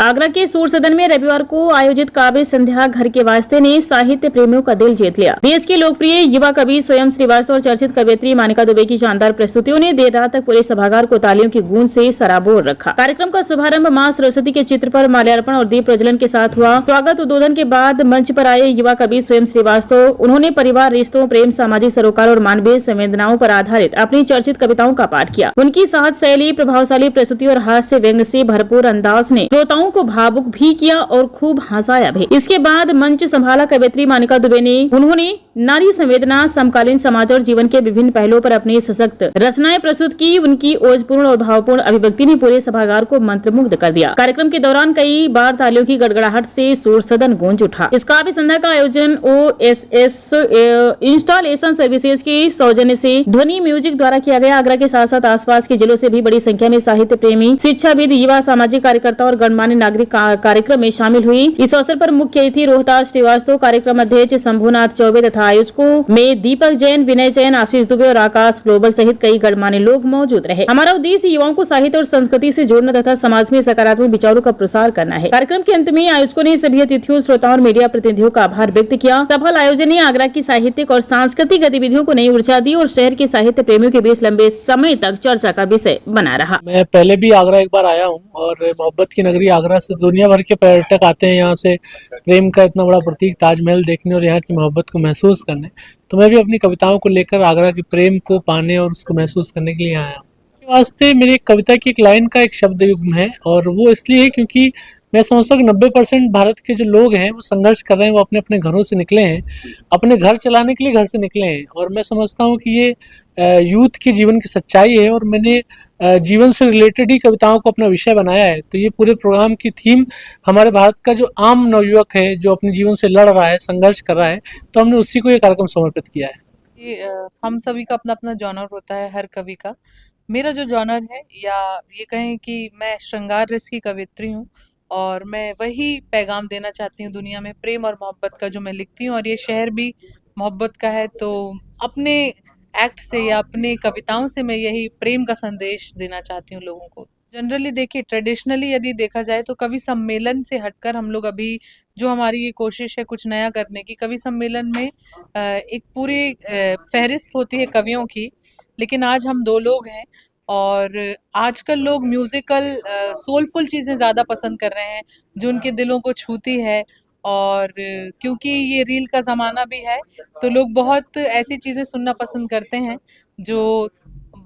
आगरा के सूर सदन में रविवार को आयोजित काव्य संध्या घर के वास्ते ने साहित्य प्रेमियों का दिल जीत लिया। देश के लोकप्रिय युवा कवि स्वयं श्रीवास्तव और चर्चित कवयित्री मानिका दुबे की शानदार प्रस्तुतियों ने देर रात तक पूरे सभागार को तालियों की गूंज से सराबोर रखा। कार्यक्रम का शुभारंभ मां सरस्वती के चित्र पर माल्यार्पण और दीप प्रज्वलन के साथ हुआ। स्वागत उद्बोधन के बाद मंच पर आए युवा कवि स्वयं श्रीवास्तव, उन्होंने परिवार, रिश्तों, प्रेम, सामाजिक सरोकार और मानवीय संवेदनाओं पर आधारित अपनी चर्चित कविताओं का पाठ किया। उनकी साहस शैली, प्रभावशाली प्रस्तुति और हास्य व्यंग से भरपूर अंदाज ने श्रोताओं को भावुक भी किया और खूब हंसाया भी। इसके बाद मंच संभाला कवयित्री मानिका दुबे ने। उन्होंने नारी संवेदना, समकालीन समाज और जीवन के विभिन्न पहलुओं पर अपनी सशक्त रचनाएं प्रस्तुत की। उनकी ओजपूर्ण और भावपूर्ण अभिव्यक्ति ने पूरे सभागार को मंत्रमुग्ध कर दिया। कार्यक्रम के दौरान कई बार तालियों की गड़गड़ाहट से सूर सदन गूंज उठा। इस काव्य संध्या का आयोजन OSS इंस्टॉलेशन सर्विसेज के सौजन्य से ध्वनि म्यूजिक द्वारा किया गया। आगरा के साथ साथ आसपास के जिलों से भी बड़ी संख्या में साहित्य प्रेमी, शिक्षाविद, युवा, सामाजिक कार्यकर्ता और गणमान्य नागरिक कार्यक्रम में शामिल हुई। इस अवसर पर मुख्य अतिथि रोहतास श्रीवास्तव, कार्यक्रम अध्यक्ष शंभुनाथ चौबे तथा आयोजकों में दीपक जैन, विनय जैन, आशीष दुबे और आकाश ग्लोबल सहित कई गणमान्य लोग मौजूद रहे। हमारा उद्देश्य युवाओं को साहित्य और संस्कृति से जोड़ना तथा समाज में सकारात्मक विचारों का प्रसार करना है। कार्यक्रम के अंत में आयोजकों ने सभी अतिथियों, श्रोताओं और मीडिया प्रतिनिधियों का आभार व्यक्त किया। सफल आयोजन ने आगरा की साहित्यिक और सांस्कृतिक गतिविधियों को नई ऊर्जा दी और शहर के साहित्य प्रेमियों के बीच लंबे समय तक चर्चा का विषय बना रहा। मैं पहले भी आगरा एक बार आया हूँ और मोहब्बत की नगरी आगरा से दुनिया भर के पर्यटक आते हैं यहाँ से प्रेम का इतना बड़ा प्रतीक ताजमहल देखने और यहाँ की मोहब्बत को महसूस करने। तो मैं भी अपनी कविताओं को लेकर आगरा के प्रेम को पाने और उसको महसूस करने के लिए आया हूँ। वास्ते मेरी एक कविता की एक लाइन का एक शब्द युग्म है और वो इसलिए है क्योंकि मैं समझता हूँ कि 90% भारत के जो लोग हैं वो संघर्ष कर रहे हैं, वो अपने अपने घरों से निकले हैं, अपने घर चलाने के लिए घर से निकले हैं। और मैं समझता हूँ कि ये यूथ के जीवन की सच्चाई है और मैंने जीवन से रिलेटेड ही कविताओं को अपना विषय बनाया है। तो ये पूरे प्रोग्राम की थीम हमारे भारत का जो आम नवयुवक है, जो अपने जीवन से लड़ रहा है, संघर्ष कर रहा है, तो हमने उसी को ये कार्यक्रम समर्पित किया है। हम सभी का अपना अपना जॉनर होता है, हर कवि का। मेरा जो जॉनर है, या ये कहें कि मैं श्रृंगार रस की कवित्री हूँ और मैं वही पैगाम देना चाहती हूँ दुनिया में, प्रेम और मोहब्बत का जो मैं लिखती हूँ। और ये शहर भी मोहब्बत का है, तो अपने एक्ट से या अपने कविताओं से मैं यही प्रेम का संदेश देना चाहती हूँ लोगों को। जनरली देखिए, ट्रेडिशनली यदि देखा जाए तो कवि सम्मेलन से हटकर हम लोग अभी जो हमारी ये कोशिश है कुछ नया करने की, कवि सम्मेलन में एक पूरी फहरिस्त होती है कवियों की, लेकिन आज हम 2 लोग हैं। और आजकल लोग म्यूजिकल सोलफुल चीज़ें ज़्यादा पसंद कर रहे हैं जो उनके दिलों को छूती है। और क्योंकि ये रील का ज़माना भी है तो लोग बहुत ऐसी चीज़ें सुनना पसंद करते हैं जो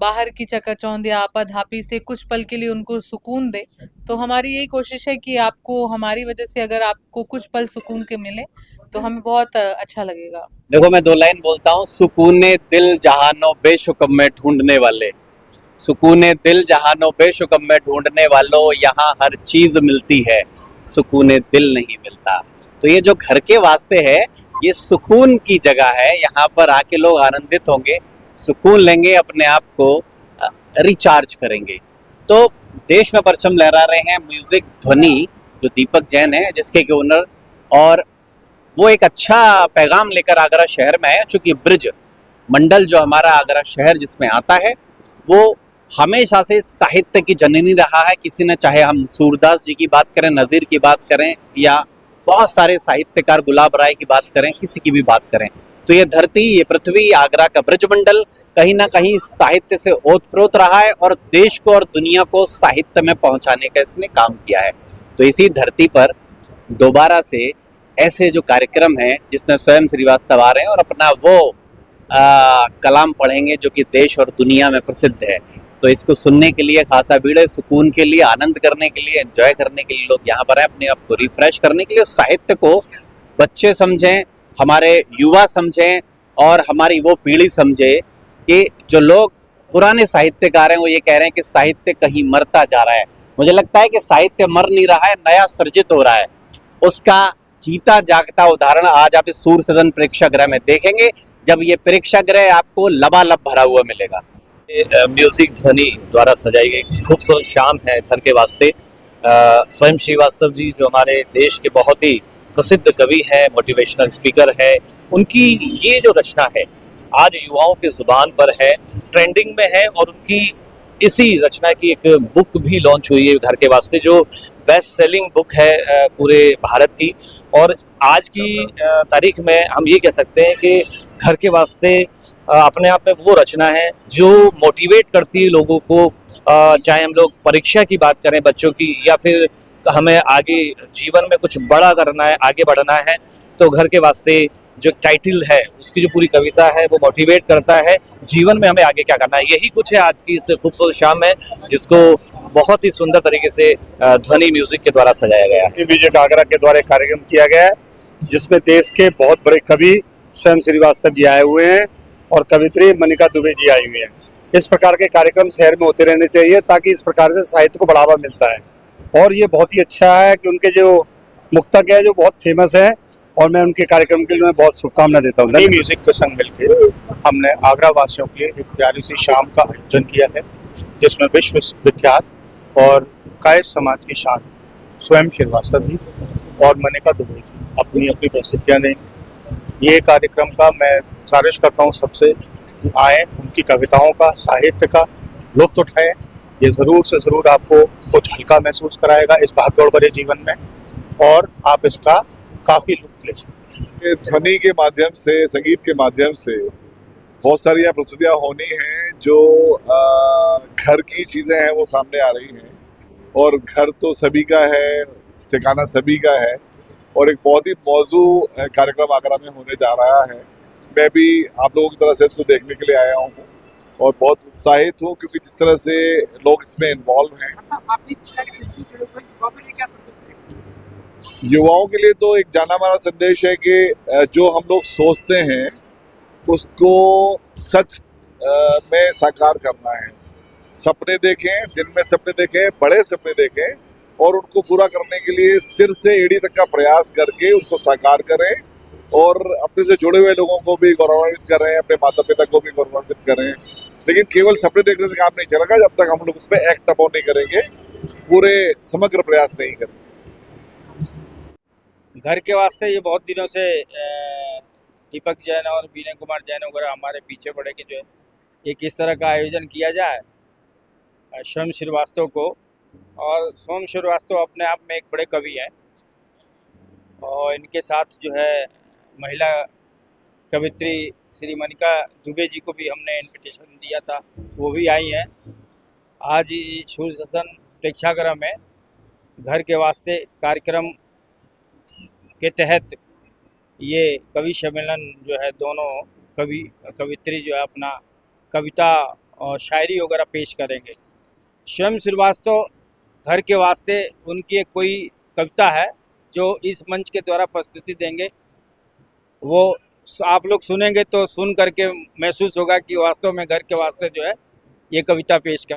बाहर की चकाचौंध या आपाधापी से कुछ पल के लिए उनको सुकून दे। तो हमारी यही कोशिश है कि आपको हमारी वजह से अगर आपको कुछ पल सुकून के मिले तो हमें बहुत अच्छा लगेगा। देखो, मैं 2 लाइन बोलता हूँ। सुकूने दिल जहानो बेशुक्म में ढूंढने वाले, सुकूने दिल जहानो बेशुक्म में ढूंढने वालों, यहाँ हर चीज मिलती है, सुकूने दिल नहीं मिलता। तो ये जो घर के वास्ते है, ये सुकून की जगह है। यहाँ पर आके लोग आनंदित होंगे, सुकून लेंगे, अपने आप को रिचार्ज करेंगे। तो देश में परचम लहरा रहे हैं म्यूजिक ध्वनि, जो दीपक जैन है जिसके के ओनर, और वो एक अच्छा पैगाम लेकर आगरा शहर में है। चूंकि ब्रिज मंडल जो हमारा आगरा शहर जिसमें आता है, वो हमेशा से साहित्य की जननी रहा है। किसी ने, चाहे हम सूरदास जी की बात करें, नज़ीर की बात करें, या बहुत सारे साहित्यकार गुलाब राय की बात करें, किसी की भी बात करें, तो ये धरती, ये पृथ्वी, आगरा का ब्रजमंडल कहीं ना कहीं साहित्य से ओतप्रोत रहा है और देश को और दुनिया को साहित्य में पहुंचाने का इसने काम किया है। तो इसी धरती पर दोबारा से ऐसे जो कार्यक्रम है जिसमें स्वयं श्रीवास्तव आ रहे हैं और अपना वो कलाम पढ़ेंगे जो कि देश और दुनिया में प्रसिद्ध है। तो इसको सुनने के लिए खासा भीड़ है, सुकून के लिए, आनंद करने के लिए, एंजॉय करने के लिए लोग यहाँ पर हैं, अपने आप को रिफ्रेश करने के लिए। साहित्य को बच्चे समझें, हमारे युवा समझें और हमारी वो पीढ़ी समझे कि जो लोग पुराने साहित्यकार हैं वो ये कह रहे हैं कि साहित्य कहीं मरता जा रहा है। मुझे लगता है कि साहित्य मर नहीं रहा है, नया सृजित हो रहा है। उसका जीता जागता उदाहरण आज आप इस सूर सदन प्रेक्षागृह में देखेंगे, जब ये प्रेक्षागृह आपको लबालब भरा हुआ मिलेगा। म्यूजिक ध्वनि द्वारा सजाई गई खूबसूरत शाम है घर के वास्ते। स्वयं श्रीवास्तव जी जो हमारे देश के बहुत ही प्रसिद्ध कवि हैं, मोटिवेशनल स्पीकर है, उनकी ये जो रचना है आज युवाओं के जुबान पर है, ट्रेंडिंग में है और उनकी इसी रचना की एक बुक भी लॉन्च हुई है घर के वास्ते, जो बेस्ट सेलिंग बुक है पूरे भारत की। और आज की तारीख में हम ये कह सकते हैं कि घर के वास्ते अपने आप में वो रचना है जो मोटिवेट करती है लोगों को, चाहे हम लोग परीक्षा की बात करें बच्चों की, या फिर हमें आगे जीवन में कुछ बड़ा करना है, आगे बढ़ना है, तो घर के वास्ते जो टाइटल है उसकी जो पूरी कविता है वो मोटिवेट करता है जीवन में हमें आगे क्या करना है। यही कुछ है आज की इस खूबसूरत शाम में, जिसको बहुत ही सुंदर तरीके से ध्वनि म्यूजिक के द्वारा सजाया गया है। विजय आगरा के द्वारा एक कार्यक्रम किया गया है जिसमें देश के बहुत बड़े कवि स्वयं श्रीवास्तव जी आए हुए हैं और कवित्री मनिका दुबे जी आई हुई हैं। इस प्रकार के कार्यक्रम शहर में होते रहने चाहिए ताकि इस प्रकार से साहित्य को बढ़ावा मिलता है। और ये बहुत ही अच्छा है कि उनके जो मुक्तक है जो बहुत फेमस है, और मैं उनके कार्यक्रम के लिए मैं बहुत शुभकामना देता हूँ। म्यूजिक के संग मिलकर हमने आगरा वासियों के लिए एक प्यारी सी शाम का आयोजन किया है, जिसमें विश्व विख्यात और कायस्थ समाज की शान स्वयं श्रीवास्तव जी और मनिका दुबे जी अपनी अपनी प्रस्तुतियाँ दें। ये कार्यक्रम का मैं गुजारिश करता हूँ सबसे आए, उनकी कविताओं का, साहित्य का लुत्फ उठाएं। ये ज़रूर से ज़रूर आपको कुछ हल्का महसूस कराएगा इस भागदौड़ भरे जीवन में, और आप इसका काफ़ी लुत्फ ले सकते। ध्वनि के माध्यम से, संगीत के माध्यम से बहुत सारी यहाँ प्रस्तुतियाँ होनी हैं जो घर की चीज़ें हैं वो सामने आ रही हैं, और घर तो सभी का है, ठिकाना सभी का है, और एक बहुत ही मौजू कार्यक्रम आगरा में होने जा रहा है। मैं भी आप लोगों की तरह से इसको देखने के लिए आया हूँ और बहुत उत्साहित हूँ, क्योंकि जिस तरह से लोग इसमें इन्वॉल्व हैं। युवाओं के लिए तो एक जाना माना संदेश है कि जो हम लोग सोचते हैं उसको सच में साकार करना है। सपने देखें, दिन में सपने देखें, बड़े सपने देखें, और उनको पूरा करने के लिए सिर से एड़ी तक का प्रयास करके उनको साकार करें, और अपने से जुड़े हुए लोगों को भी गौरवान्वित करें, अपने माता पिता को भी गौरवान्वित करें। लेकिन केवल सपने देखने से काम नहीं चलेगा जब तक हम लोग उसमें एक्ट अपॉन नहीं करेंगे, पूरे समग्र प्रयास नहीं करेंगे। घर के वास्ते ये बहुत दिनों से दीपक जैन और विनय कुमार जैन वगैरह हमारे पीछे पड़े कि जो है एक इस तरह का आयोजन किया जाए स्वयं श्रीवास्तव को। और स्वयं श्रीवास्तव अपने आप में एक बड़े कवि हैं, और इनके साथ जो है महिला कवित्री श्री मनिका दुबे जी को भी हमने इनविटेशन दिया था, वो भी आई हैं। आज सूर्य सदन प्रेक्षागृह में घर के वास्ते कार्यक्रम के तहत ये कवि सम्मेलन जो है, दोनों कवित्री जो है अपना कविता और शायरी वगैरह पेश करेंगे। स्वयं श्रीवास्तव घर के वास्ते उनकी एक कोई कविता है जो इस मंच के द्वारा प्रस्तुति देंगे, वो आप लोग सुनेंगे तो सुन करके महसूस होगा कि वास्तव में घर के वास्ते जो है ये कविता पेश कर